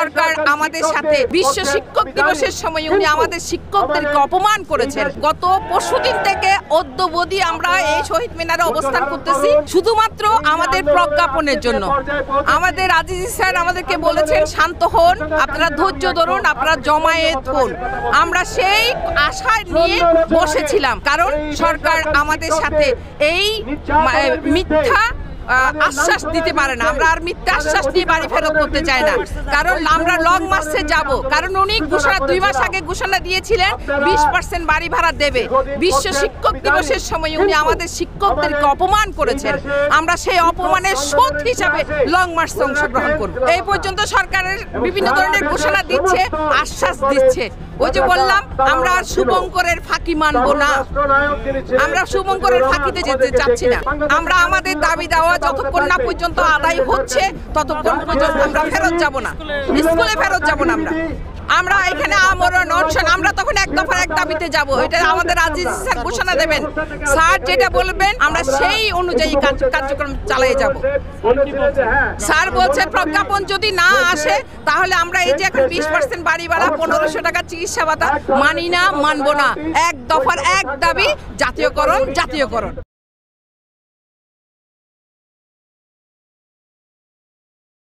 সরকার আমাদের সাথে বিশ্ব শিক্ষক দিবসের সময় উনি আমাদের শিক্ষকদেরকে অপমান করেছেন। গত পরশুদিন থেকে অদ্যবধি আমরা এই শহীদ মিনারে অবস্থান করতেছি শুধুমাত্র আমাদের প্রজ্ঞাপনের জন্য। আমাদের আজিজ স্যার আমাদেরকে বলেছেন শান্ত হন, আপনারা ধৈর্য ধরুন, আপনারা জমায়েত হন। আমরা সেই আশা নিয়ে বসেছিলাম, কারণ সরকার আমাদের সাথে এই মিথ্যা আশ্বাস দিতে পারে না। আমরা আর মিথ্যা আশ্বাস নিয়ে বাড়ি ফেরত করতে চাই না, কারণ আমরা লং মার্চে যাব। কারণ উনি ঘোষণা 2 মাস আগে ঘোষণা দিয়েছিলেন 20% বাড়ি ভাড়া দেবে। বিশ্ব শিক্ষক দিবসের সময় উনি আমাদের শিক্ষকদেরকে অপমান করেছেন। আমরা সেই অপমানের শোধ হিসাবে লং মার্চে অংশগ্রহণ করব। এই পর্যন্ত সরকারের বিভিন্ন ধরনের ঘোষণা দিচ্ছে, আশ্বাস দিচ্ছে। ওই যে বললাম, আমরা আর শুভঙ্করের ফাঁকি মানবো না, আমরা শুভঙ্করের ফাঁকিতে যেতে চাচ্ছি না। আমরা আমাদের দাবি দেওয়া যতক্ষণ না পর্যন্ত আদায় হচ্ছে ততক্ষণ পর্যন্ত আমরা ফেরত যাব না, স্কুলে ফেরত যাব না। আমরা এখানে আমরণ অনশন, আমরা তখন এক দফার এক দাবিতে যাব। এটা আমাদের আজিজ স্যার ঘোষণা দেবেন, স্যার যেটা বলবেন আমরা সেই অনুযায়ী কার্যক্রম চালিয়ে যাব। স্যার বলছে প্রজ্ঞাপন যদি না আসে তাহলে আমরা এই যে এখন 20% বাড়ি ভাড়া, 1500 টাকা চিকিৎসা ভাতা মানি না, মানবো না। এক দফার এক দাবি, জাতীয়করণ।